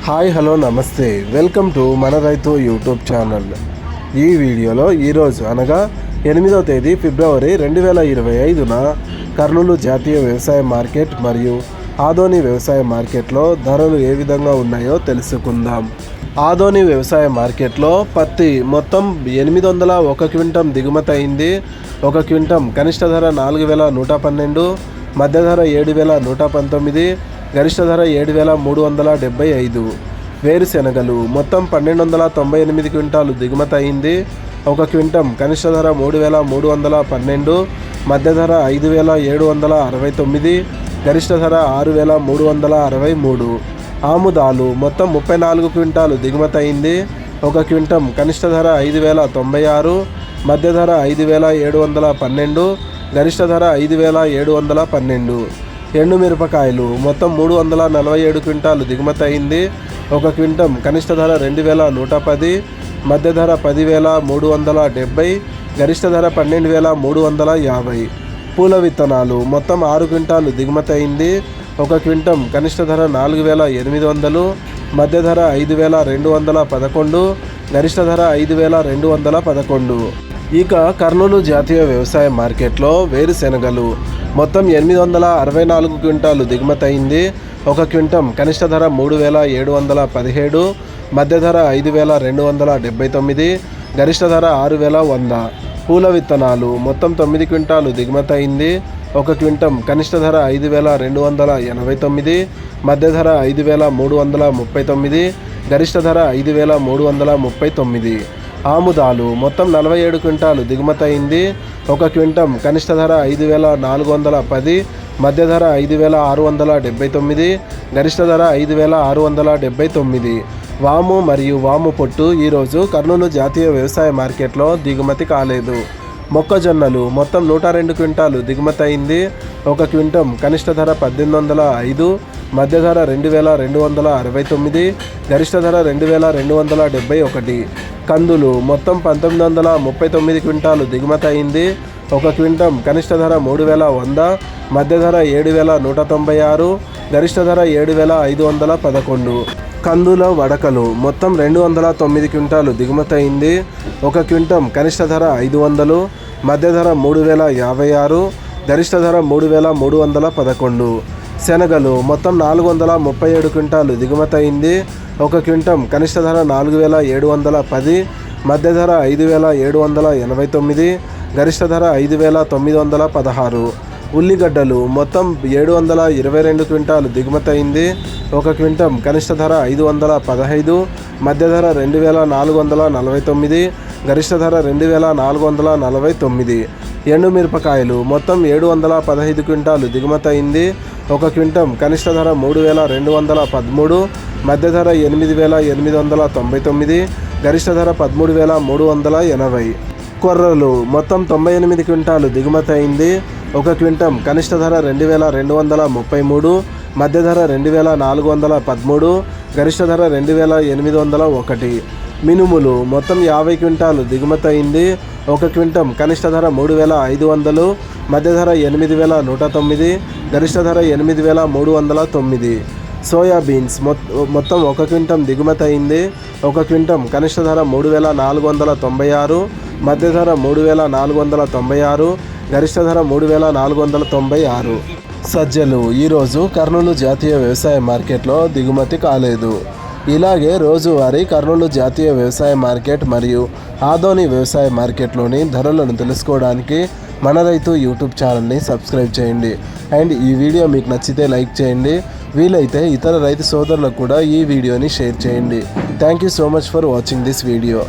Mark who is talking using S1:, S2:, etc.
S1: Hi hello నమస్తే, welcome to మన రైతు యూట్యూబ్ ఛానల్. ఈ వీడియోలో ఈరోజు అనగా 8వ తేదీ ఫిబ్రవరి 2025న కర్నూలు జాతీయ వ్యవసాయ మార్కెట్ మరియు ఆదోని వ్యవసాయ మార్కెట్లో ధరలు ఏ విధంగా ఉన్నాయో తెలుసుకుందాం. ఆదోని వ్యవసాయ మార్కెట్లో పత్తి మొత్తం 801 క్వింటం దిగుమతి అయింది. 1 క్వింటం కనిష్ట ధర 4112, మధ్య ధర 7119, గరిష్ట ధర 7375. వేరుశెనగలు మొత్తం 1298 క్వింటాలు దిగుమతి అయింది. 1 క్వింటం కనిష్ట ధర 3312, మధ్య ధర 5769, గరిష్ట ధర 6363. ఆముదాలు మొత్తం 34 క్వింటాలు దిగుమతి అయింది. 1 క్వింటం కనిష్ట ధర 5096, మధ్య ధర 5712, గరిష్ట ధర 5712. ఎండుమిరపకాయలు మొత్తం 347 క్వింటాలు దిగుమతి అయింది. 1 క్వింటం కనిష్ట ధర 2110, మధ్య ధర 10370, గరిష్ట ధర 12350. పూల విత్తనాలు మొత్తం 6 క్వింటాలు దిగుమతి అయింది. 1 క్వింటం కనిష్ట ధర 4800, మధ్య ధర 5211, గరిష్ట ధర 5211. ఇక కర్నూలు జాతీయ వ్యవసాయ మార్కెట్లో వేరుశెనగలు మొత్తం 864 క్వింటాలు దిగుమతి అయింది. 1 క్వింటం కనిష్ట ధర 3717, మధ్య ధర 5279, గరిష్ట ధర 6100. పూల విత్తనాలు మొత్తం 9 క్వింటాలు దిగుమతి అయింది. 1 క్వింటం కనిష్ట ధర 5289, మధ్య ధర 5339, గరిష్ట ధర 5339. ఆముదాలు మొత్తం 47 క్వింటాలు దిగుమతి అయింది. 1 క్వింటం కనిష్ట ధర 5410, మధ్య ధర 5679, గరిష్ట ధర 5679. వాము మరియు వాము పొట్టు ఈరోజు కర్నూలు జాతీయ వ్యవసాయ మార్కెట్లో దిగుమతి కాలేదు. మొక్కజొన్నలు మొత్తం 102 క్వింటాలు దిగుమతి అయింది. 1 క్వింటం కనిష్ట ధర 1805, మధ్య ధర 2269, గరిష్ట ధర 2271. కందులు మొత్తం 1939 క్వింటాలు దిగుమతి అయింది. 1 క్వింటం కనిష్ట ధర 3100, మధ్య ధర 7196, గరిష్ట ధర 7511. కందుల వడకలు మొత్తం 209 క్వింటాలు దిగుమతి అయింది. 1 క్వింటం కనిష్ట ధర 500, మధ్య ధర 3056, గరిష్ట ధర 3311. శనగలు మొత్తం 437 క్వింటాలు దిగుమతి అయింది. 1 క్వింటం కనిష్ట ధర 4710, మధ్య ధర 5789, గరిష్ట ధర 5916. ఉల్లిగడ్డలు మొత్తం 722 క్వింటాలు దిగుమతి అయింది. 1 క్వింటం కనిష్ట ధర 515, మధ్య ధర 2449, గరిష్ట ధర 2449. ఎండుమిరపకాయలు మొత్తం 715 క్వింటాలు దిగుమతి అయింది. 1 క్వింటం కనిష్ట ధర 3213, మధ్య ధర 8899, గరిష్ట ధర 13380. కొర్రలు మొత్తం 98 క్వింటాలు దిగుమతి అయింది. 1 క్వింటం కనిష్ట ధర 2233, మధ్య ధర 2413, గరిష్ట ధర 2801. మినుములు మొత్తం 50 క్వింటాలు దిగుమతి అయింది. 1 క్వింటం కనిష్ట ధర 3500, మధ్య ధర 8109, గరిష్ట ధర 8309. సోయాబీన్స్ మొత్తం 1 క్వింటం దిగుమతి అయింది. 1 క్వింటం కనిష్ట ధర 3496, మధ్య ధర 3496, గరిష్ట ధర 3496. సజ్జలు ఈరోజు కర్నూలు జాతీయ వ్యవసాయ మార్కెట్లో దిగుమతి కాలేదు. ఇలాగే రోజువారీ కర్నూలు జాతీయ వ్యవసాయ మార్కెట్ మరియు ఆదోని వ్యవసాయ మార్కెట్లోని ధరలను తెలుసుకోవడానికి మన రైతు యూట్యూబ్ ఛానల్ని సబ్స్క్రైబ్ చేయండి. అండ్ ఈ వీడియో మీకు నచ్చితే లైక్ చేయండి. వీలైతే ఇతర రైతు సోదరులకు కూడా ఈ వీడియోని షేర్ చేయండి. Thank you so much for watching this video.